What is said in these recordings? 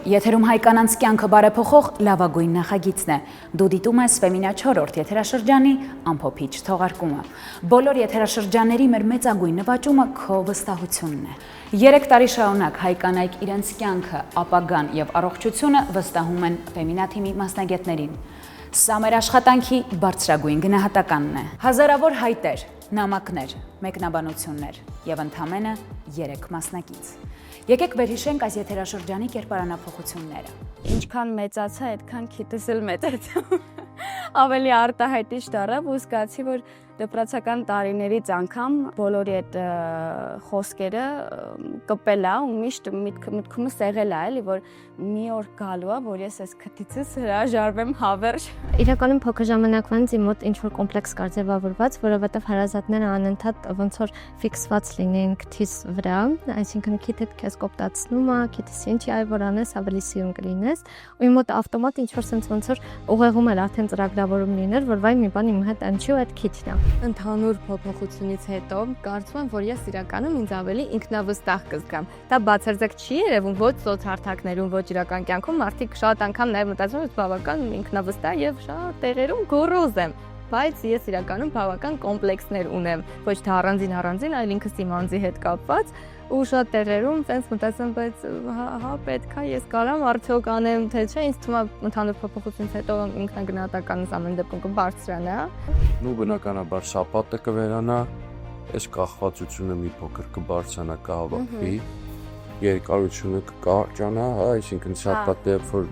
Եթերում հայ կանանց կյանքը բարեփոխող լավագույն նախագիծն է։ Դու դիտում ես Ֆեմինա 4-րդ եթերաշրջանի ամփոփիչ թողարկումը։ Բոլոր եթերաշրջանների մեր մեծագույն նվաճումը քո վստահությունն է։ 3 տարի շարունակ հայ կանայք իրենց կյանքը, ապագան եւ առողջությունը վստահում են Ֆեմինա թիմի մասնագետներին։ Սա մեր աշխատանքի բարձրագույն գնահատականն է։ Հազարավոր հայտեր, նամակներ, մեկնաբանություններ եւ ընդամենը 3 մասնակից։ Եկեք վերհիշենք այս եթերաշրջանի կերպարանափոխությունները։ Ինչքան մեծացա, այդքան քիթս էլ մեծացա։ Ավելի արտահայտիչ դառավ ու զգացի, որ դպրոցական տարիներից անգամ բոլորի այդ խոսքերը կպել է ու միշտ մտքումս եղել է, էլի, որ մի օր գալու է, որ ես այս քթիցս հրաժարվեմ հավերժ։ Իրականում փոքր ժամանակվանից իմ մոտ ինչ-որ կոմպլեքս կար ձևավորված, որովհետև հարազատները անընդհատ ոնց որ ֆիքսված լինեին քթիս վրա, այսինքն քիթդ քեզ կոպտացնում է, քիթս ինչի այ որ անես, ավելի սիրուն կլինես, ու իմ մոտ ավտոմատ ինչ-որ sense ոնց որ ուղեղում էր արդեն ծրագրավորում լիներ, որ վայ մի բան իմ հետ անցի ու այդ քիթն է։ Ընդհանուր փոփոխությունից հետո կարծում եմ, որ ես իրականում ինձ ավելի ինքնավստահ կզգամ։ Դա բացարձակ չի երևում ոչ սոցհարթակներում, ոչ իրական կյանքում, մարդիկ շատ անգամ նաև մտածում են, որ բավական ինքնավստահ եւ շատ տեղերում գոռոզ եմ, բայց ես իրականում բավական կոմպլեքսներ ունեմ, ոչ թե առանձին, այլ ինքս իմ անձի հետ կապված ու շատ տեղերում տենց մտածեմ, բայց հա պետքա ես կարամ արդյոք անեմ, թե չէ, ինձ թվում է ընդհանուր փոփոխությունից հետո ինքնագնահատականս ամեն դեպքում կբարձրանա։ Նու բնականաբար շապատը կվերանա, այս կախվածությունը մի փոքր կբարձրանա, կհավաքվի, երկարությունը կկարճանա, հա, այսինքն շապատը որ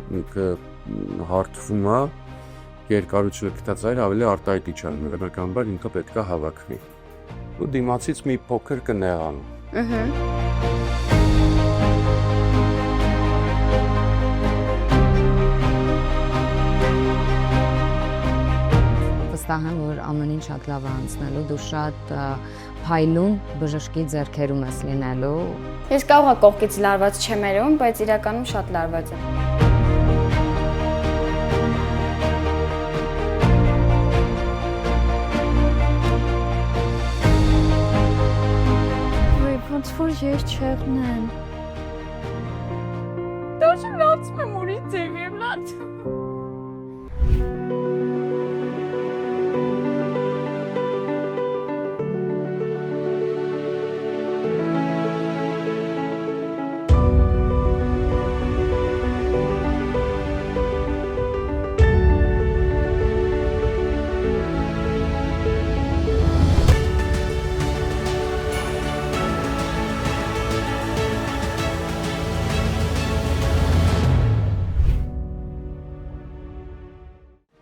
հարթվում է, երկարությունը գտած այլ ավելի արտահայտիչ է, բնականաբար ինքը պետքա հավաքվի։ Ու դիմացից մի փոքր կնեղանա։ Վստահ եմ, որ ամեն ինչ շատ լավ է անցնելու, դու շատ փայլուն բժշկի ձեռքերում ես լինելու։ Ես կարող եմ կողքից լարված չեմ երևում, բայց իրականում շատ լարված եմ։ Ոնց որ ես չեղնեմ։ Դաշը լացում եմ ուրիշ ձևի եմ լացում։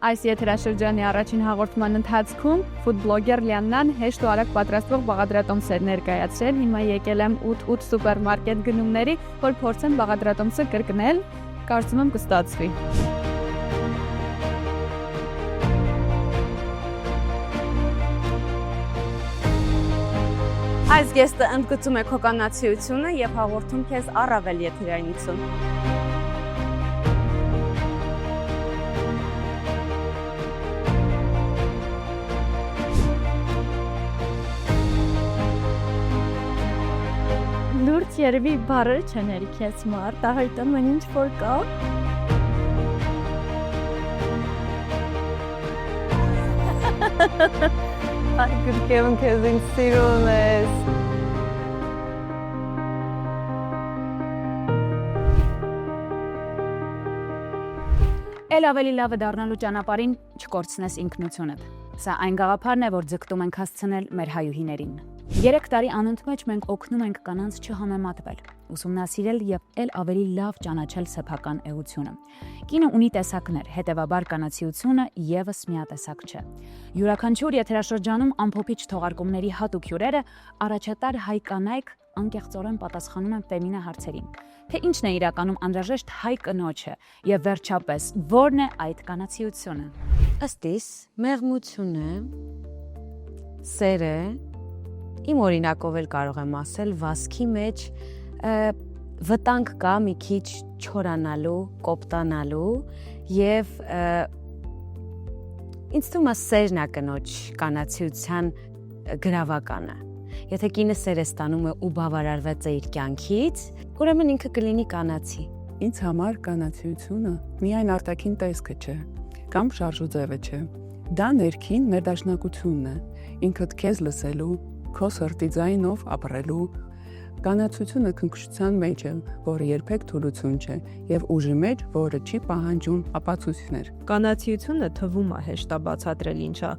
Այս եթերաշրջանի առաջին հաղորդման ընթացքում ֆուդբլոգեր Լիաննան հեշտ ու արագ պատրաստվող բաղադրատոմս էր ներկայացրել։ Հիմա եկել եմ 8 սուպերմարկետ գնումների, որ փորձեմ բաղադրատոմսը կրկնել, կարծում եմ կստացվի։ Այս գեստը ընդգծում է քո կանացիությունը եւ հաղորդում քեզ առավել եթերայնություն։ Լուրջ երևի բառեր չեն երիքես մարդ, ահայտում են ինչ որ կա։ Այ գրկեմ քեզ ինձ սիրուն ես։ Էլ ավելի լավը դառնալու ճանապարհին չկորցնես ինքնությունդ։ Սա այն գաղափարն է, որ ձգտում ենք հասցնել մեր հայուհիներին։ 3 տարի անընդմեջ մենք օգնում ենք կանանց չհամեմատվել, ուսումնասիրել եւ ել ավելի լավ ճանաչել սեփական էությունը։ Կինը ունի տեսակներ, հետեւաբար կանացիությունը եւս միատեսակ չէ։ Յուրաքանչյուր եթերաշրջանում ամփոփիչ թողարկումների հատուկ հյուրերը առաջատար հայ կանայք անկեղծորեն պատասխանում են ֆեմինա հարցերին, թե ինչն է իրականում անհրաժեշտ հայ կնոջը եւ վերջապես ո՞րն է այդ կանացիությունը։ Ըստ իս, մեղմությունը, սերը, իմ օրինակով էլ կարող եմ ասել, վասքի մեջ վտանգ կա մի քիչ չորանալու, կոպտանալու եւ ինձ թվում է սերն է կնոջ կանացիության գրավականը։ Եթե կինը սեր է ստանում ու բավարարված է իր կյանքից, ուրեմն ինքը կլինի կանացի։ Ինձ համար կանացիությունը միայն արտաքին տեսքը չէ, կամ շարժուձևը չէ։ Դա ներքին ներդաշնակությունն է, ինքդ քեզ լսելու, քո սրտի ձայնով ապրելու։ Կանացությունը քնքշության մեջ է, որը երբեք թուլություն չէ, եւ ուժի մեջ, որը չի պահանջում ապացույցներ։ Կանացիությունը թվում է հեշտ բացատրել ինչա,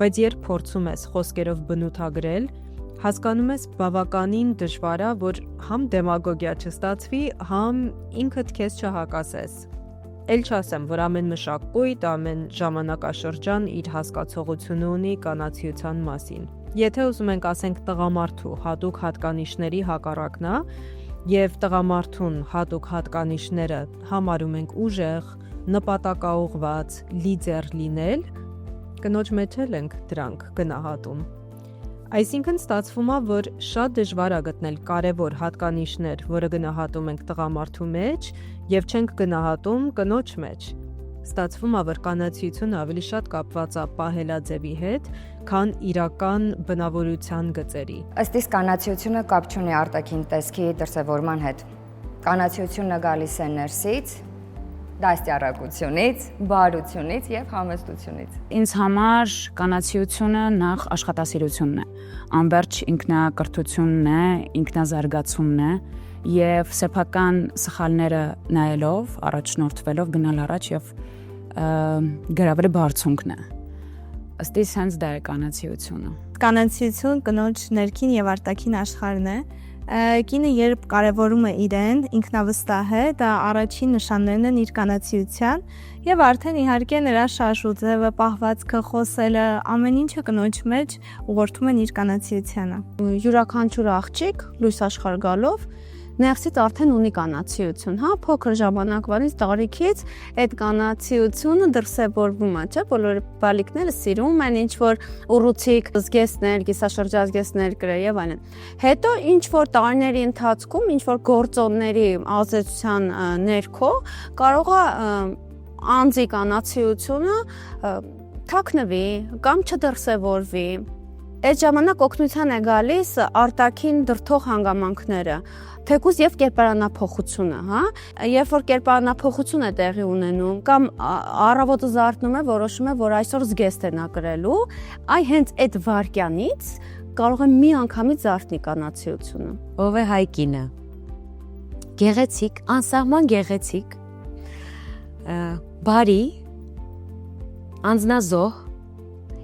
բայց երբ փորձում ես խոսքերով բնութագրել, հասկանում ես բավականին դժվար է, որ համ դեմագոգիա չստացվի, համ ինքդ քեզ չհակասես։ Էլ չասեմ, որ ամեն մշակույթ, ամեն ժամանակաշրջան իր հասկացողությունը ունի կանացիության մասին։ Եթե ուզում ենք ասենք տղամարդու հատուկ հատկանիշների հակառակն է, եւ տղամարդուն հատուկ հատկանիշները համարում ենք ուժեղ, նպատակաուղղված, լիդեր լինել, կնոջ մեջ էլ ենք դրանք գնահատում։ Այսինքն ստացվում է, որ շատ դժվար է գտնել կարևոր հատկանիշներ, որը գնահատում ենք տղամարդու մեջ եւ չենք գնահատում կնոջ մեջ։ Ստացվում է, որ կանացիությունը ավելի շատ կապված է պահելաձևի հետ, քան իրական բնավորության գծերի։ Ըստ իս կանացիությունը կապ չունի արտաքին տեսքի դրսևորման հետ։ Կանացիությունը գալիս է ներսից, դաստիարակությունից, բարությունից եւ համեստությունից։ Ինձ համար կանացիությունը նախ աշխատասիրությունն է, անվերջ ինքնակրթությունն է, ինքնազարգացումն է եւ սեփական սխալները նայելով, առաջնորդվելով գնալ առաջ եւ գրավելու բարձունքն է։ Ըստ իս հենց դա է կանացիությունը։ Կանացիություն կնոջ ներքին եւ արտաքին աշխարհն է։ Կինը երբ կարևորում է իրեն, ինքնավստահ է, դա առաջին նշաններն են իր կանացիության եւ արդեն իհարկե նրա շարժուձևը, պահվածքը, խոսելը, ամեն ինչը կնոջ մեջ ուղղորդում են իր կանացիությանը։ Յուրաքանչյուր աղջիկ լույս աշխարհ գալով ներսից արդեն ունի կանացիություն, հա, փոքր ժամանակվանից տարիքից այդ կանացիությունը դրսևորվում է, չէ՞, բոլոր բալիկները սիրում են ինչ որ ուռուցիկ զգեստներ, կիսաշրջազգեստներ գրել եւ այլն։ Հետո ինչ որ տարիների ընթացքում ինչ որ գործոնների ազդեցության ներքո կարող է անձի կանացիությունը թաքնվի կամ չդրսևորվի։ Այդ ժամանակ օգնության է գալիս արտաքին դրթող հանգամանքները, թեկուզ եւ կերպարանափոխությունը, հա, երբ որ կերպարանափոխություն է տեղի ունենում կամ առավոտը զարթնում է, որոշում է, որ այսօր զգեստ է նա կրելու, այ հենց այդ վարքյանից կարող է մի անգամից զարթնի կանացիությունը։ Ով է Հայկինը։ Գեղեցիկ, անսահման գեղեցիկ, բարի, անձնազոհ,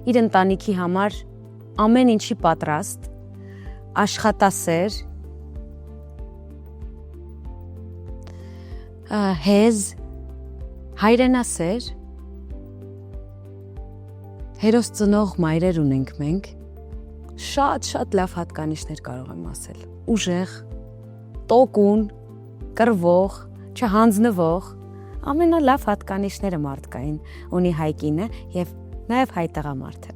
իր ընտանիքի համար ամեն ինչի պատրաստ, աշխատասեր, հեզ, հայրենասեր, հերոս ծնող մայրեր ունենք մենք, շատ լավ հատկանիշներ կարող եմ ասել, ուժեղ, տոկուն, կռվող, չհանձնվող, ամենալավ հատկանիշները մարդկային ունի Հայկինը եւ նաև հայ տղամարդը։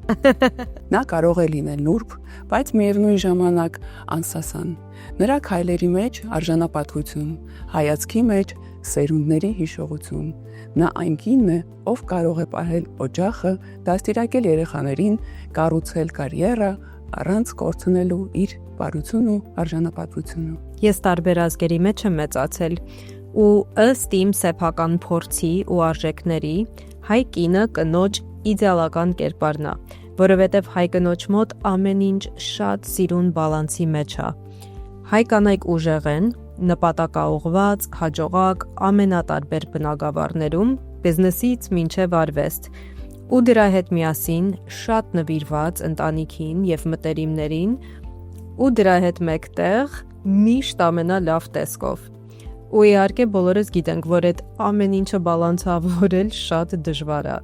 Նա կարող է լինել նուրբ, բայց միևնույն ժամանակ անսասան։ Նրա քայլերի մեջ արժանապատվություն, հայացքի մեջ սերունդների հիշողություն։ Նա այն կինն է, ով կարող է պահել օջախը, դաստիարակել երեխաներին, կառուցել կարիերա, առանց կորցնելու իր բարությունը ու արժանապատվությունը։ Ես տարբեր ազգերի մեջ եմ մեծացել ու ըստ իմ սեփական փորձի ու արժեքների հայ կինը կնոջ իդեալական կերպարն է, որովհետև հայ կնոջ մոտ ամեն ինչ շատ սիրուն բալանսի մեջ է։ Հայ կանայք ուժեղ են, նպատակաուղղված, հաջողակ, ամենատարբեր բնագավառներում, բիզնեսից մինչև արվեստ, ու դրա հետ միասին շատ նվիրված ընտանիքին եւ մտերիմներին, ու դրա հետ մեկտեղ միշտ ամենալավ տեսքով։ Ու իհարկե բոլորս գիտենք, որ այդ ամեն ինչը բալանսավորել շատ դժվար է։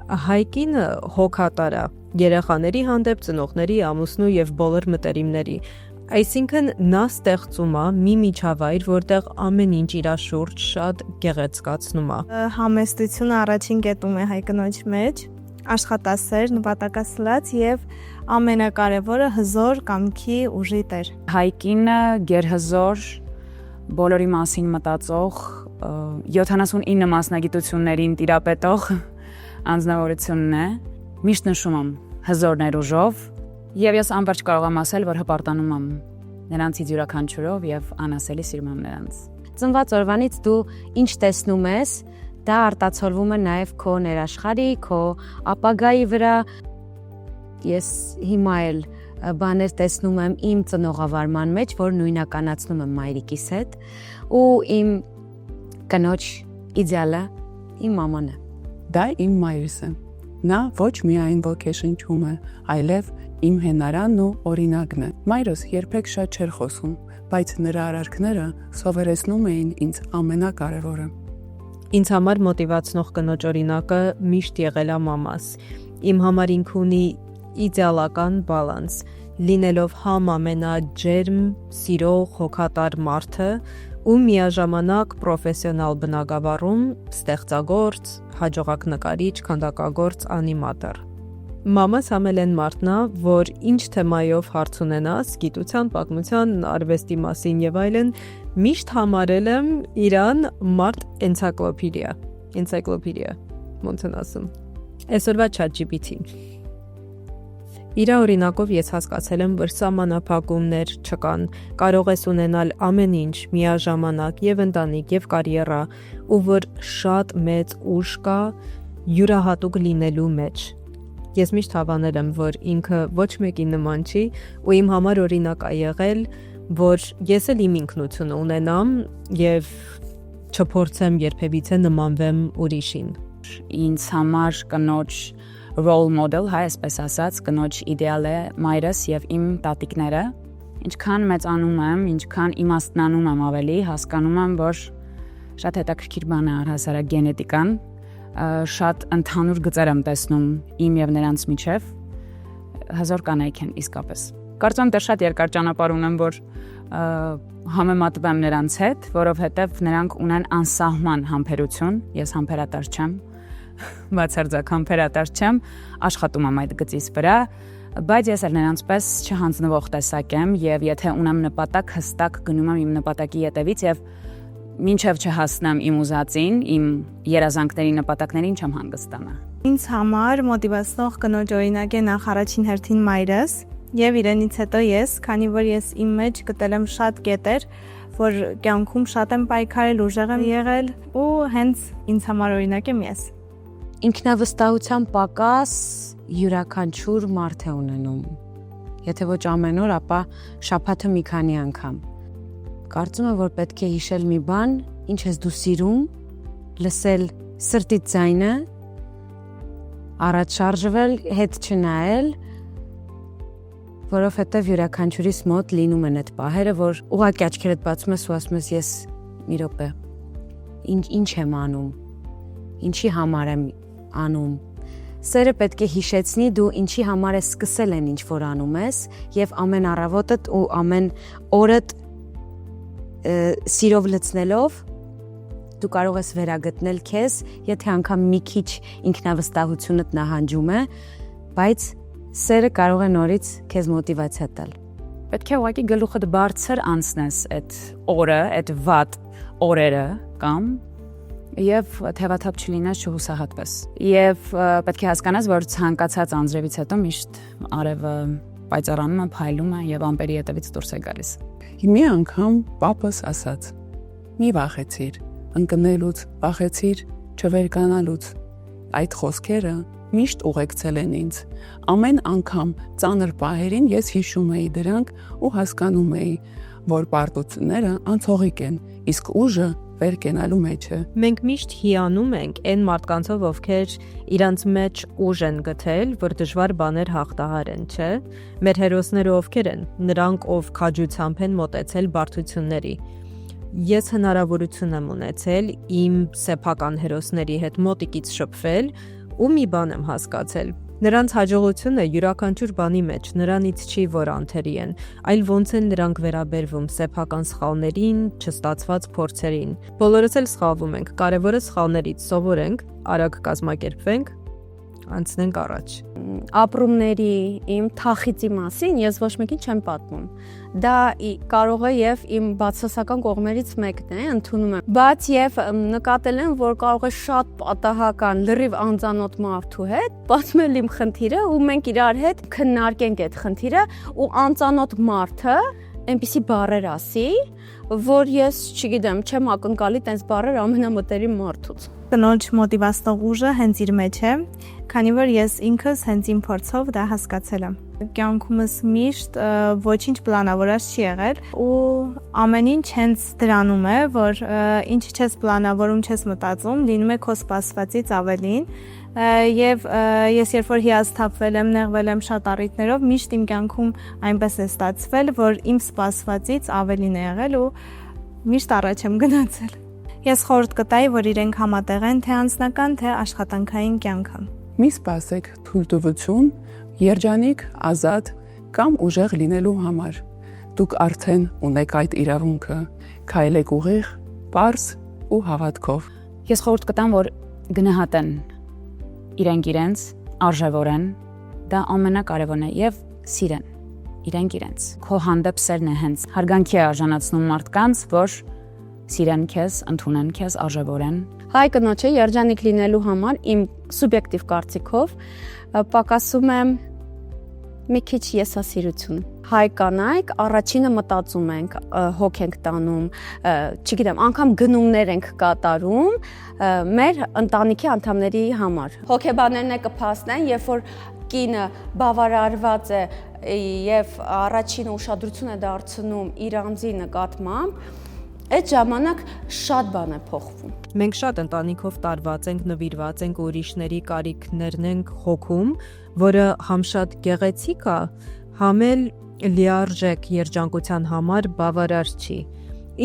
Հայկինը հոգատար է երեխաների հանդեպ, ծնողների, ամուսնու եւ բոլոր մտերիմների։ Այսինքն նա ստեղծում է մի միջավայր, որտեղ ամեն ինչ իր շուրջ շատ գեղեցկացնում է։ Համեստությունը առաջին կետում է հայ կնոջ մեջ, աշխատասեր, նպատակասլաց եւ ամենակարևորը հզոր կամքի ուժի տեր։ Հայկինը գերհզոր, բոլորի մասին մտածող, 79 մասնագիտություններին տիրապետող անձնավորությունն է, միշտ նշում եմ հզոր ներուժով եւ ես անվերջ կարող եմ ասել, որ հպարտանում եմ նրանցից յուրաքանչյուրով եւ անասելի սիրում եմ նրանց։ ծնված օրվանից դու ինչ տեսնում ես, դա արտացոլվում է նաև քո ներաշխարհի, քո ապագայի վրա։ Ես հիմա էլ բաներ տեսնում եմ իմ ծնողավարման մեջ, որ նույնականացնում եմ մայրիկիս հետ, ու իմ կնոջ իդեալը իմ մաման է։ Դա իմ մայրս է։ Նա ոչ միայն ոգեշնչում է, այլև իմ հենարանն ու օրինակն է։ Մայրս երբեք շատ չէր խոսում, բայց նրա արարքները սովորեցնում էին ինձ ամենակարևորը։ Ինձ համար մոտիվացնող կնոջ օրինակը միշտ եղել է մամաս։ Իմ համար ինքը ունի իդեալական բալանս, լինելով համ ամենաջերմ, սիրող, հոգատար մարդը ու միաժամանակ պրոֆեսիոնալ բնագավառում, ստեղծագործ, հաջողակ նկարիչ, քանդակագործ, անիմատոր։ Մամաս ամենեն մարդն է, որ ինչ թեմայով հարց ունենաս, գիտության, պատմության, արվեստի մասին եւ այլն, միշտ համարել եմ իրան մարդ էնցիկլոպեդիա, ոնց են ասում։ Այսօրվա ChatGPT։ Իր օրինակով ես հասկացել եմ, որ սահմանափակումներ չկան, կարող ես ունենալ ամեն ինչ միաժամանակ եւ ընտանիք եւ կարիերա, ու որ շատ մեծ ուժ կա յուրահատուկ լինելու մեջ։ Ես միշտ հավանել եմ, որ ինքը ոչ մեկի նման չի, ու իմ համար օրինակ է եղել, որ ես էլ իմ ինքնությունը ունենամ եւ չփորձեմ երբևիցե նմանվեմ ուրիշին։ Ինձ համար կնոջ role model, այսպես ասած, կնոջ իդեալ է մայրս եւ իմ տատիկները։ Ինչքան մեծանում եմ, ինչքան իմաստնանում եմ ավելի, հասկանում եմ, որ շատ հետաքրքիր բան է առհասարակ գենետիկան, շատ ընդհանուր գծեր եմ տեսնում իմ եւ նրանց միջև, հազար կանայք են իսկապես։ Կարծում եմ դեռ շատ երկար ճանապարհ ունեմ, որ համեմատվեմ նրանց հետ, որովհետեւ նրանք ունեն անսահման համբերություն, ես համբերատար չեմ, բացարձակ համբերատար չեմ, աշխատում եմ այդ գծից վրա, բայց ես էլ նրանց պես չհանձնվող տեսակ եմ եւ եթե ունեմ նպատակ, հստակ գնում եմ իմ նպատակի ետևից եւ մինչեւ չհասնեմ իմ ուզածին, իմ երազանքների նպատակներին չեմ հանգստանա։ Ինձ համար մոտիվացնող կնոջ օրինակ է նախ առաջին հերթին մայրս եւ իրենից հետո ես, քանի որ ես իմ մեջ գտել եմ շատ կետեր, որ կյանքում շատ եմ պայքարել, ուժեղ եմ եղել ու հենց ինձ համար օրինակ եմ ես։ Ինքնավստահության պակաս յուրաքանչյուր մարդ է ունենում։ Եթե ոչ ամեն օր, ապա շաբաթը մի քանի անգամ։ Կարծում եմ, որ պետք է հիշել մի բան, ինչ ես դու սիրում, լսել սրտիդ ձայնը, առաջ շարժվել, հետ չնայել, որովհետև յուրաքանչյուրիս մոտ լինում են այդ պահերը, որ ուղղակի աչքերդ բացում ես ու ասում ես ես մի րոպե, ինչ եմ անում, ինչի համար եմ անում։ Սերը պետք է հիշեցնի դու ինչի համար ես սկսել են ինչ որ անում ես եւ ամեն առավոտդ ու ամեն օրդ սիրով լցնելով դու կարող ես վերագտնել քեզ, եթե անգամ մի քիչ ինքնավստահությունդ նահանջում է, բայց սերը կարող է նորից քեզ մոտիվացիա տալ։ Պետք է ուղղակի գլուխդ բարձր անցնես այդ օրը, այդ վատ օրերը կամ եւ թևաթափ չլինես, չհուսահատվես։ Եվ պետք է հասկանաս, որ ցանկացած անձրևից հետո միշտ արևը պայծառանում է, փայլում է եւ ամպերի ետևից դուրս է գալիս։ Մի անգամ պապս ասաց. «Մի վախեցիր, ընկնելուց, վախեցիր չվերկանալուց»։ Այդ խոսքերը միշտ ուղեկցել են ինձ։ Ամեն անգամ ծանր պահերին ես հիշում էի դրանք ու հասկանում էի, որ պարտությունները անցողիկ են, իսկ ուժը վեր կենալու մեջ է։ Մենք միշտ հիանում ենք այն մարդկանցով, ովքեր իրանց մեջ ուժ են գտել, որ դժվար բաներ հաղթահար են, չէ՞։ Մեր հերոսները ովքեր են, նրանք, ով քաջությամբ են մոտեցել բարդությունների։ Ես հնարավորություն եմ ունեցել իմ սեփական հերոսների հետ մոտիկից շփվել ու մի բան եմ հասկացել։ Նրանց հաջողությունը յուրաքանչյուր բանի մեջ նրանից չի, որ անթերի են, այլ ոնց են նրանք վերաբերվում սեփական սխալներին, չստացված փորձերին։ Բոլորս էլ սխալվում ենք, կարևորը սխալներից սովորենք, արագ կազմակերպվենք, անցնենք առաջ։ Ապրումների իմ թախիծի մասին ես ոչ մեկին չեմ պատմում։ Դա կարող է եւ իմ բացասական կողմերից մեկն է, ընդունում եմ։ Բայց եւ նկատել եմ, որ կարող է շատ պատահական, լրիվ անծանոթ մարդու հետ պատմել իմ խնդիրը ու մենք իրար հետ քննարկենք այդ խնդիրը ու անծանոթ մարդը այնպիսի բառեր ասի, որ ես, չգիտեմ, չեմ ակնկալի տենց բառեր ամենամտերիմ մարդուց։ Կնոջ մոտիվացնող ուժը հենց իր մեջ է, քանի որ ես ինքս հենց իմ փորձով դա հասկացել եմ։ Կյանքումս միշտ ոչինչ պլանավորած չի եղել ու ամեն ինչ հենց դրանում է, որ ինչ չես պլանավորում, չես մտածում, լինում է քո սպասվածից ավելին։ Եվ ես երբ որ հիասթափվել եմ, նեղվել եմ շատ առիթներով, միշտ իմ կյանքում այնպես է ստացվել, որ իմ սպասվածից ավելին է եղել ու միշտ առաջ եմ գնացել։ Ես խորհուրդ կտայի, որ իրենք համատեղեն թե անձնական, թե աշխատանքային կյանքը։ Մի սպասեք թույլտվություն, երջանիկ, ազատ կամ ուժեղ լինելու համար։ Դուք արդեն ունեք այդ իրավունքը, քայլեք ուղիղ, պարզ ու հավատքով։ Ես խորհուրդ կտամ, որ գնահատեն իրենք իրենց, արժևորեն, դա ամենակարևորն է եւ սիրեն իրենք իրենց։ Քո հանդեպ սերն է հենց հարգանքի է արժանացնում մարդկանց, որ սիրեն քեզ, ընդունեն քեզ, արժևորեն։ Հայ կնոջը երջանիկ լինելու համար իմ սուբյեկտիվ կարծիքով պակասում է մի քիչ եսասիրություն։ Հայ կանայք առաջինը մտածում ենք, հոգ ենք տանում, չգիտեմ, անգամ գնումներ ենք կատարում մեր ընտանիքի անդամների համար։ Հոգեբաներն է կփաստեն, երբ որ կինը բավարարված է եւ առաջին ուշադրություն է դարձնում իր անձի նկատմամբ, այդ ժամանակ շատ բան է փոխվում։ Մենք շատ ընտանիքով տարված ենք, նվիրված ենք, ուրիշների կարիքներն ենք հոգում, որը համ շատ գեղեցիկ է, համ էլ լիարժեք երջանկության համար բավարար չի։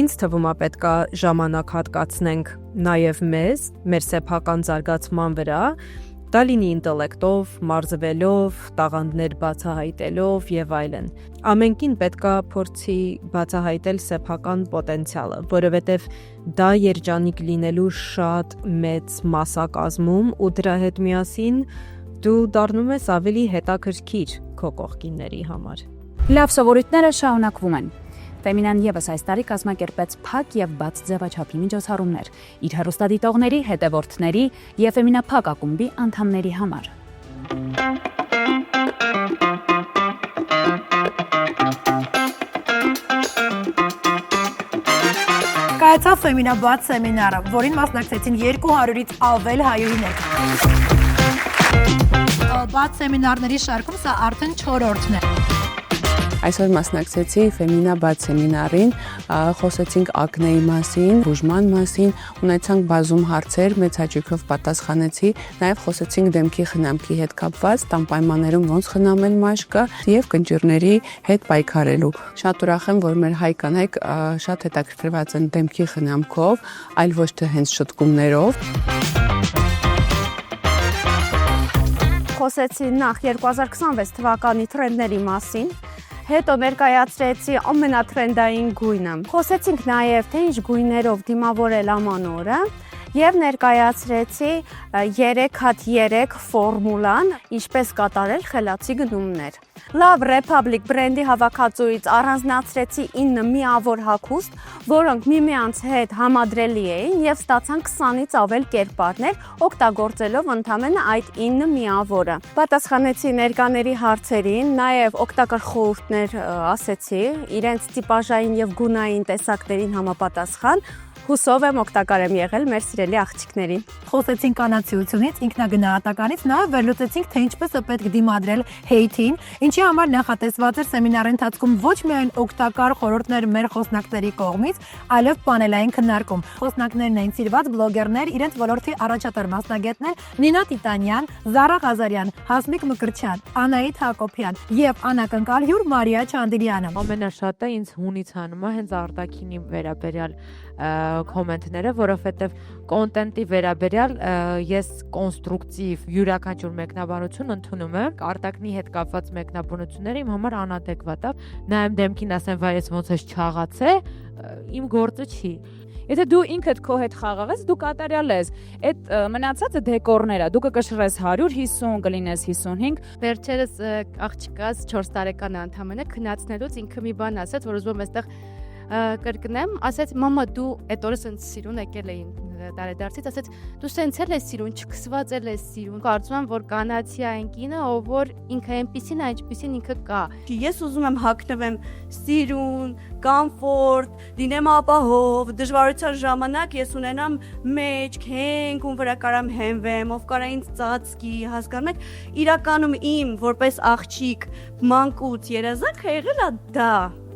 Ինձ թվում է պետք է ժամանակ հատկացնենք նաև մեզ, մեր սեփական զարգացման վրա, դա լինի ինտելեկտով, մարզվելով, տաղանդներ բացահայտելով եւ այլն։ Ամենքին պետք է փորձի բացահայտել սեփական պոտենցիալը, որովհետեւ դա երջանիկ լինելու շատ մեծ մասակազմում ու դրա հետ միասին դու դառնում ես ավելի հետաքրքիր քո կողքինների համար։ Լավ սովորույթները շարունակվում են։ Ֆեմինան եւս այս տարի կազմակերպեց փակ եւ բաց ձևաչափի միջոցառումներ իր հեռուստադիտողների, հետևորդների եւ Ֆեմինափակ ակումբի անդամների համար։ Կայացավ Ֆեմինաբաց սեմինարը, որին մասնակցեցին 200-ից ավել հայուհիներ։ Բաց սեմինարների շարքում սա արդեն 4-րդն է։ Այսօր մասնակցեցի Ֆեմինաբաց սեմինարին, խոսեցինք ակնեի մասին, բուժման մասին, ունեցանք բազում հարցեր, մեծ հաճույքով պատասխանեցի, նաև խոսեցինք դեմքի խնամքի հետ կապված, տան պայմաններում ոնց խնամել մաշկը եւ կնճիռների հետ պայքարելու։ Շատ ուրախ եմ, որ մեր հայ կանայք շատ հետաքրքրված են դեմքի խնամքով, այլ ոչ թե հենց շտկումներով։ Խոսեցի նախ 2026 թվականի թրենդների մասին, հետո ներկայացրեցի ամենաթրենդային գույնը։ Խոսեցինք նաև թե ինչ գույներով դիմավորել ամանորը եւ ներկայացրեցի 3x3 ֆորմուլան, ինչպես կատարել խելացի գնումներ։ Love Republic բրենդի հավաքածուից առանձնացրեցի 9 միավոր հագուստ, որոնք միմյանց հետ համադրելի էին եւ ստացան 20-ից ավել կերպարներ, օգտագործելով ընդամենը այդ 9 միավորը։ Պատասխանեցի ներկաների հարցերին, նաեւ օգտակար խորհուրդներ ասեցի, իրենց տիպաժային եւ գունային տեսակներին համապատասխան։ Հուսով եմ օգտակար եմ եղել մեր սիրելի աղջիկներին։ Խոսեցինք կանացիությունից, ինքնագնահատականից, նաև վերլուծեցինք, թե ինչպես է պետք դիմադրել հեյթին, ինչի համար նախատեսված էր սեմինարի ընթացքում ոչ միայն օգտակար խորհուրդներ մեր խոսնակների կողմից, այլև պանելային քննարկում։ Խոսնակներն էին սիրված բլոգերներ, իրենց ոլորտի առաջատար մասնագետներ Նինա Տիտանյան, Զարա Ղազարյան, Հասմիկ Մկրտչյան, Անահիտ Հակոբյան եւ անակնկալ հյուր Մարիա Չանդիրյանը։ Ամենաշատը ինձ հունից հանում է հենց արտաքինի վերաբերյալ կոմենտները, որովհետև կոնտենտի վերաբերյալ ես կոնստրուկտիվ յուրաքանչյուր մեկնաբանություն ընդունում եմ, արտաքնի հետ կապված մեկնաբանությունները իմ համար անադեկվատ է, նայեմ դեմքին ասեմ, վայ ես ոնց ես չաղացե, իմ գործը չի։ Եթե դու ինքդ քո հետ խաղաղես, դու կատարյալ ես։ Այդ մնացածը դեկորներ է։ Դու կկշռես 150, կլինես 55։ Վերջերս աղջիկաս 4 տարեկան անդամն է քնացնելուց ինքը մի բան ասաց, որ ուզում եմ այստեղ կրկնեմ, ասաց մամա դու այդ օրս ինձ սիրուն եկել էին տարեդարձից, ասեց դու սենց էլ ես սիրուն, չքսված էլ ես սիրուն։ Կարծում եմ, որ կանացի այն կինը, ով որ ինքը այնպեսին է, ինչպեսին ինքը կա։ Ես ուզում եմ հագնվեմ սիրուն, կոմֆորտ, լինեմ ապահով, դժվարության ժամանակ ես ունենամ մեջք, հենք, ում վրա կարամ հենվեմ, ով կարա ինձ ծածկի, հասկանում եք, իրականում իմ որպես աղջիկ մանկուց երազանքը եղել է դա։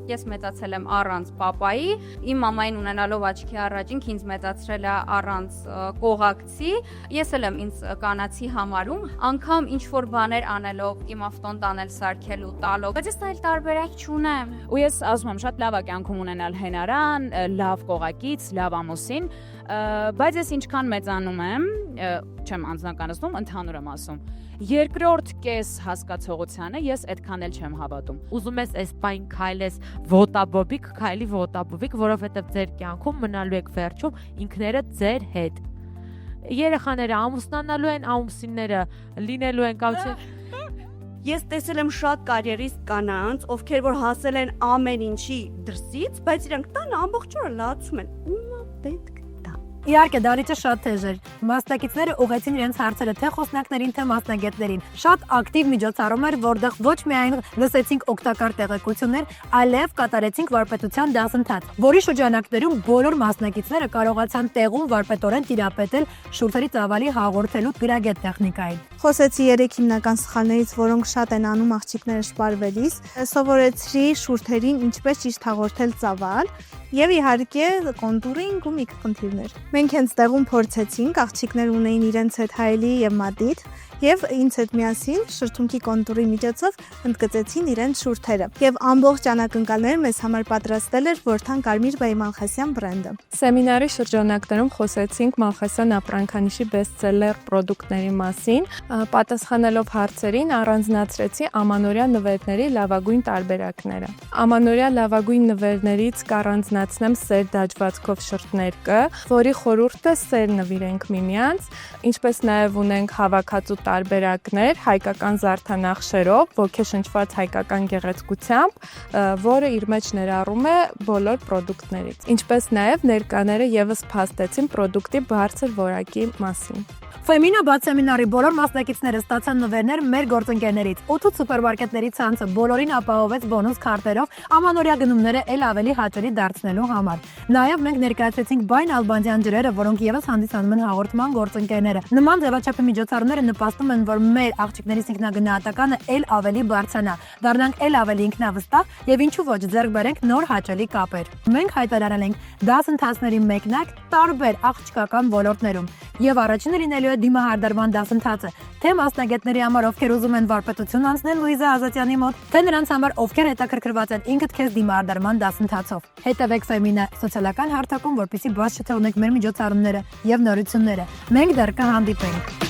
Ես մեծացել եմ առանց պապայի, իմ մամային ունենալով աչքի առաջին ինձ մեծացրել է առանց կողակցի, ես էլ եմ ինձ կանացի համարում, անգամ ինչ-որ բաներ անելով, իմ ավտոն տանել սարքելու տալով, բայց ես այլ տարբերակ չունեմ։ Ու ես ասում եմ շատ լավ է կյանքում ունենալ հենարան, լավ կողակից, լավ ամուսին, բայց ես ինչքան մեծանում եմ, չեմ անձնականացնում, ընդհանուր եմ ասում։ Երկրորդ կես հասկացողությանը ես այդքան էլ չեմ հավատում։ Ուզում ես այս պայն քայլես ոտաբոբիկ, քայլի ոտաբոբիկ, որովհետև ձեր կյանքում մնալու եք վերջում ինքներդ ձեր հետ։ Երեխաները ամուսնանալու են, ամուսինները լինելու են կամ չէ։ Ես տեսել եմ շատ կարիերիստ կանանց, ովքեր որ հասել են ամեն ինչի դրսից, բայց իրանք տանը ամբողջ օրը լացում են։ Ումա պետք Իհարկե, դահլիճը շատ թեժ էր։ Մասնակիցները ուղղեցին իրենց հարցերը թե խոսնակներին, թե մասնագետներին։ Շատ ակտիվ միջոցառում էր, որտեղ ոչ միայն լսեցինք օգտակար տեղեկություններ, այլև կատարեցինք վարպետության դասընթաց, որի շրջանակներում բոլոր մասնակիցները կարողացան տեղում վարպետորեն տիրապետել շուրթերի ծավալի հաղորդելու գրագետ տեխնիկային։ Խոսեցի 3 հիմնական սխալներից, որոնք շատ են անում աղջիկները շպարվելիս։ Սովորեցրի շուրթերին ինչպես ճիշտ հաղորդել ծավալ եւ իհարկե կոնտուրինգ ու միկրոխնդիրներ։ Մենք հենց տեղում փորձեցինք, աղջիկներ ունեին իրենց հետ հայելի եւ մատիտ եւ ինձ հետ միասին շրթունքի կոնտուրի միջոցով ընդգծեցին իրենց շուրթերը։ Եվ ամբողջ անակնկալները մեզ համար պատրաստել էր Որդան Կարմիր Բայի Մալխասյան բրենդը։ Սեմինարի շրջանակներում խոսեցինք Մալխասյան ապրանքանիշի բեսթսելեր պրոդուկտների մասին, պատասխանելով հարցերին առանձնացրեցի ամանորյա նվերների լավագույն տարբերակները։ Ամանորյա լավագույն նվերներից կառանձնացնեմ սեր դաջվածքով շրթներկը, որի խորհուրդը սեր նվիրենք միմյանց, ինչպես նաև ունենք հավաքածու տարբերակներ հայկական զարդանախշերով, ոգեշնչված հայկական գեղեցկությամբ, որը իր մեջ ներառում է բոլոր պրոդուկտներից։ Ինչպես նաև ներկաները եւս փաստեցին պրոդուկտի բարձր որակի մասին։ Ֆեմինա բաց սեմինարի բոլոր մասնակիցները ստացան նվերներ մեր գործընկերներից։ 8 սուպերմարկետների ցանցը բոլորին ապահովեց բոնուս քարտերով ամանորյա գնումները ել ավելի հաճելի դարձնելու համար։ Նաև մենք ներկայացրեցինք Բայն Ալբանդյան ջրերը, որոնք եւս հանդիսանում են հաղորդման գործընկերները։ Նման ձևաչափի միջոցառումները նպաստում են, որ մեր աղջիկներից ինքնագնահատականը ել ավելի բարձրանա, դառնանք ել ավելի ինքնավստահ եւ ինչու ոչ ձեռք բերենք նոր հաճելի կապեր։ Մենք հայտարարել ենք դասընթացների մեկնակ տարբեր աղջկական ոլորտներում եւ առաջինը լինելու է դիմահարդարման դասընթացը, թե մասնագետների համար, ովքեր ուզում են վարպետություն անցնել Լուիզա Ազատյանի մոտ, թե նրանց համար, ովքեր հետաքրքրված են ինքդ քեզ դիմահարդարման դասընթացով։ Հետևեք Ֆեմինա սոցիալական հարթակում, որպեսզի բաց չթողնեք մեր միջոցառումները եւ նորությունները։ Մենք դեռ կհանդիպենք։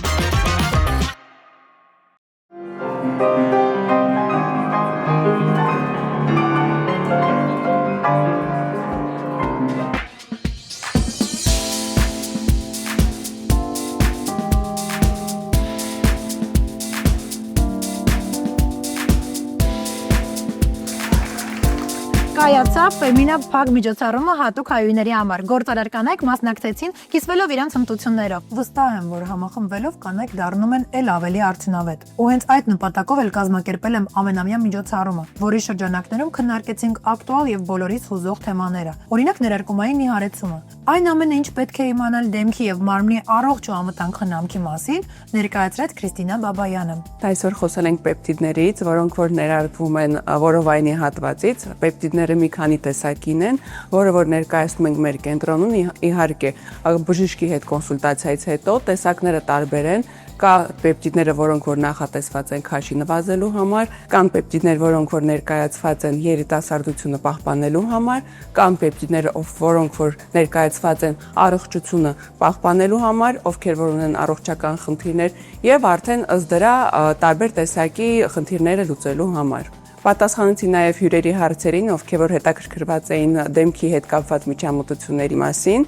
Կայացավ Ֆեմինա փակ միջոցառումը հատուկ հայուհիների համար։ Գործարար կանայք մասնակցեցին, կիսվելով իրենց հմտություններով։ Վստահ եմ, որ համախմբվելով կանայք դառնում են ել ավելի արդյունավետ։ Ու հենց այդ նպատակով էլ կազմակերպել եմ ամենամյա միջոցառումը, որի շրջանակներում քննարկեցինք ակտուալ եւ բոլորիս հուզող թեմաները։ Օրինակ ներարկումային նիհարեցումը։ Այն ամենը, ինչ պետք է իմանալ դեմքի եւ մարմնի առողջ ու անվտանգ խնամքի մասին, ներկայացրեց Քրիստինա Բաբայանը։ Այսօր խոսել ենք պեպտիդներից, որոնք որ ներարկվում են որովայնի հատվածից։ Պեպտիդները մի քանի տեսակին են, որը որ ներկայացնում ենք մեր կենտրոնում, իհարկե բժշկի հետ կոնսուլտացիայից հետո տեսակները տարբեր են։ Կա պեպտիդները, որոնք որ նախատեսված են քաշի նվազելու համար, կան պեպտիդներ, որոնք որ ներկայացված են երիտասարդությունը պահպանելու համար, կան պեպտիդները, որոնք որ ներկայացված են առողջությունը պահպանելու համար, ովքեր որ ունեն առողջական խնդիրներ եւ արդեն ըստ դրա տարբեր տեսակի խնդիրները լուծելու համար։ Պատասխանեցի նաև հյուրերի հարցերին, ովքեր որ հետաքրքրված էին դեմքի հետ կապված միջամտությունների մասին։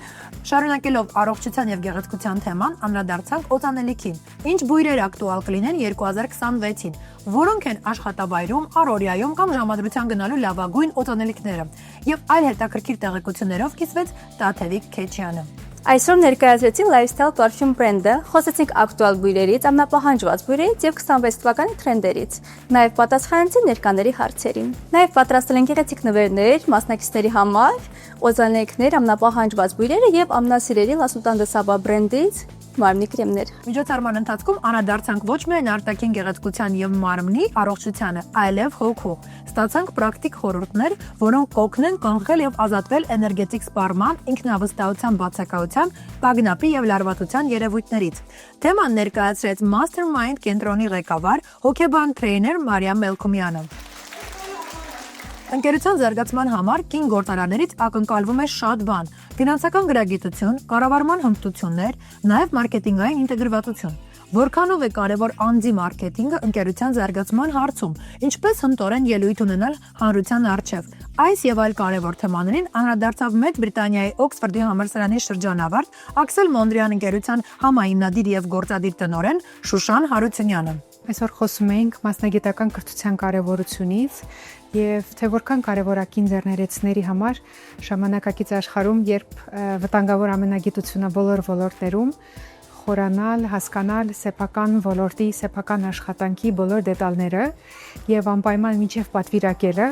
Շարունակելով առողջության եւ գեղեցկության թեման, անդրադարձանք օծանելիքին։ Ինչ բույրեր ակտուալ կլինեն 2026-ին, որոնք են աշխատավայրում, առօրյայում կամ ժամադրության գնալու լավագույն օծանելիքները։ Եվ այլ հետաքրքիր տեղեկություններով կիսվեց Տաթևիկ Քեչյանը։ Այսօր ներկայացրեցինք Lifestyle Parfum brand-ը, խոսեցինք ակտուալ բույրերից, ամենապահանջված բույրերից եւ 26 թվականի թրենդերից։ Նաեւ պատասխանեցինք ներկաների հարցերին։ Նաեւ պատրաստել ենք գեղեցիկ նվերներ մասնակիցների համար, օզանեկներ, ամենապահանջված բույրերը եւ ամենասիրելի Lasutan de Saba brand-ից մարմնի կրեմներ։ Միջոցառման ընթացքում անդրադարձանք ոչ միայն արտաքին գեղեցկության եւ մարմնի առողջությանը, այլև հոգու։ Ստացանք պրակտիկ խորհուրդներ, որոնք կօգնեն կանխել եւ ազատվել էներգետիկ սպառման, ինքնավստահության բացակայության, բագնապի եւ լարվածության երևույթներից։ Թեման ներկայացրեց Mastermind կենտրոնի ղեկավար, հոգեբան տրեյներ Մարիամ Մելքումյանը։ Ընկերության զարգացման համար կին գործարաններից ակնկալվում է շատ բան՝ ֆինանսական գրագիտություն, կառավարման հմտություններ, նաև մարքեթինգային ինտեգրվածություն։ Որքանով է կարևոր անձի մարքեթինգը ընկերության զարգացման հարցում, ինչպես հմտորեն ելույթ ունենալ հանրության առջև։ Այս եւ այլ կարևոր թեմաներին անդրադարձավ Մեծ Բրիտանիայի Օքսֆորդի համալսարանի շրջանավարտ Աքսել Մոնդրյան ընկերության համահիմնադիր եւ գործադիր տնօրեն Շուշան Հարությունյանը։ Այսօր խոսում ենք մասնագիտական կրթության կարևորությունից եւ թե որքան կարևորակին ձեռներեցների համար ժամանակակից աշխարհում, երբ վտանգավոր ամենագիտությունը բոլոր ոլորտներում խորանալ, հասկանալ սեփական ոլորտի, սեփական աշխատանքի բոլոր դետալները եւ անպայման միջև պատվիրակելը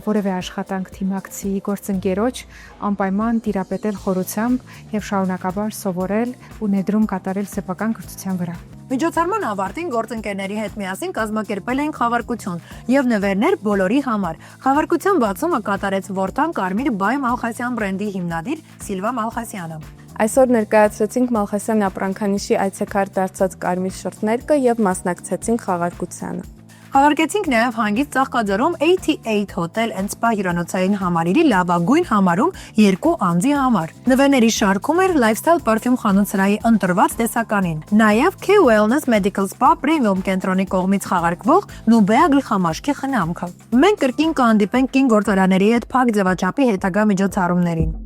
որևէ աշխատանք թիմակցի, գործընկերոջ անպայման տիրապետել խորությամբ եւ շարունակաբար սովորել ու ներդրում կատարել սեփական կրթության վրա։ Միջոցառման ավարտին գործընկերների հետ միասին կազմակերպել էին խաղարկություն եւ նվերներ բոլորի համար։ Խաղարկության բացումը կատարեց Որտան Կարմիր Բայ Մալխասյան բրենդի հիմնադիր Սիլվա Մալխասյանը։ Այսօր ներկայացրեցինք Մալխասյան ապրանքանիշի այցեքար դարձած կարմիր շրթներկը եւ մասնակցեցինք խաղարկությանը։ Խաղարկեցինք նաև հանգիստ Ծաղկաձորում 88 Hotel and Spa հյուրանոցային համալիրի լավագույն համարում 2 անձի համար։ Նվերների շարքում էր Lifestyle Parfum խանութ-սրահի ընտրված տեսականին։ Նաև K Wellness Medical Spa Premium կենտրոնի կողմից խաղարկվող Nubea գլխամաշկի խնամքը։ Մենք կրկին կհանդիպենք կին գործարանների հետ փակ ձևաչափի հետագա միջոցառումներին։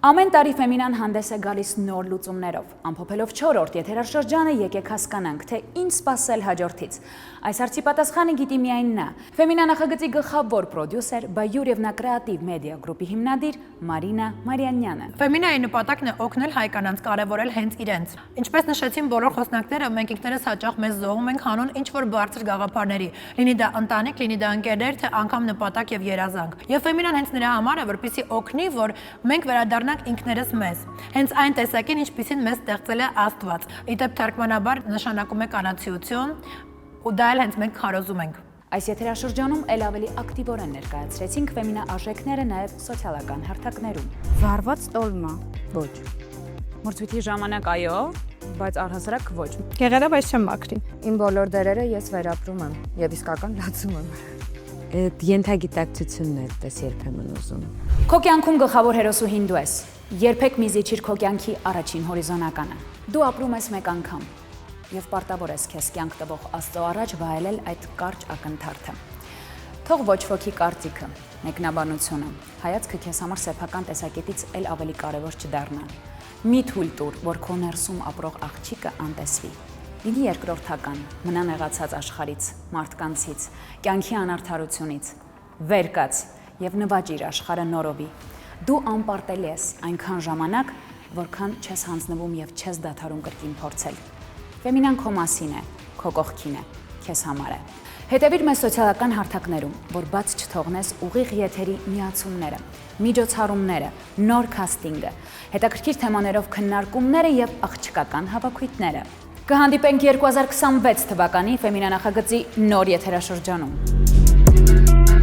Ամեն տարի Ֆեմինան հանդես է գալիս նոր լուծումներով, ամփոփելով 4-րդ եթերաշրջանը եկեք հասկանանք, թե ինչ սպասել հաջորդից։ Այս հարցի պատասխանը գիտի միայն նա։ Ֆեմինա նախագծի գլխավոր պրոդյուսեր, Բայյուր եւ Կրեատիվ մեդիա գրուպի հիմնադիր Մարինա Մարյանյանը։ Ֆեմինայի նպատակն է օգնել հայ կանանց կարևորել հենց իրենց։ Ինչպես նշեցին բոլոր խոսնակները, մենք ինքներս հաճախ մեզ զոհում ենք հանուն ինչ որ բարձր գաղափարների, լինի դա ընտանիք, լինի դա ընկերներ, թե անգամ նպատակ եւ երազանք։ Եվ Ֆեմինան հենց նրա համար է, որպեսզի օգնի, որ մենք վերադառնանք ինքներս մեզ։ Հենց այն տեսակին, ինչպիսին մեզ ստեղծել է Աստված։ Իդեպ թարգմանաբար նշանակում է կանացիություն, ու դա էլ հենց մենք քարոզում ենք։ Այս եթերաշրջանում ել ավելի ակտիվորեն ներկայացրեցինք Ֆեմինա արժեքները նաև սոցիալական հարթակներում։ Վարված տոլմա։ Ոչ։ Մրցույթի ժամանակ այո, բայց առհասարակ ոչ։ Եղել է, բայց չեմ մաքրի։ Իմ բոլոր դերերը ես վերապրում եմ եւ իսկական լացում եմ։ Այդ ենթագիտակցությունն է դες երբեմն ուզում։ Քո կյանքում գլխավոր հերոսուհին դու ես։ Երբեք մի զիջիր քո կյանքի առաջին հորիզոնականը։ Դու ապրում ես մեկ անգամ եւ պարտավոր ես քեզ կյանք տվող Աստծո առաջ վայելել այդ կարճ ակնթարթը։ Թող ոչ ոքի կարծիքը, մեկնաբանությունը, հայացքը քեզ համար սեփական տեսակետից էլ ավելի կարևոր չդառնա։ Մի թույլ տուր, որ քո ներսում ապրող աղջիկը անտեսվի։ Լինի երկրորդական, մնա նեղացած աշխարհից, մարդկանցից, կյանքի անարդարությունից։ Վեր կաց եւ նվաճիր աշխարհը նորովի։ Դու անպարտելի ես այնքան ժամանակ, որքան չես հանձնվում եւ չես դադարում կրկին փորձել։ Ֆեմինան քո մասին է, քո կողքին է, քեզ համար է։ Հետևիր մեզ սոցիալական հարթակներում, որ բաց չթողնես ուղիղ եթերի միացումները, միջոցառումները, նոր քաստինգը, հետաքրքիր թեմաներով քննարկումները եւ աղջկական հավաքույթները։ Կհանդիպենք 2026 թվականի Ֆեմինա նախագծի նոր եթերաշրջանում։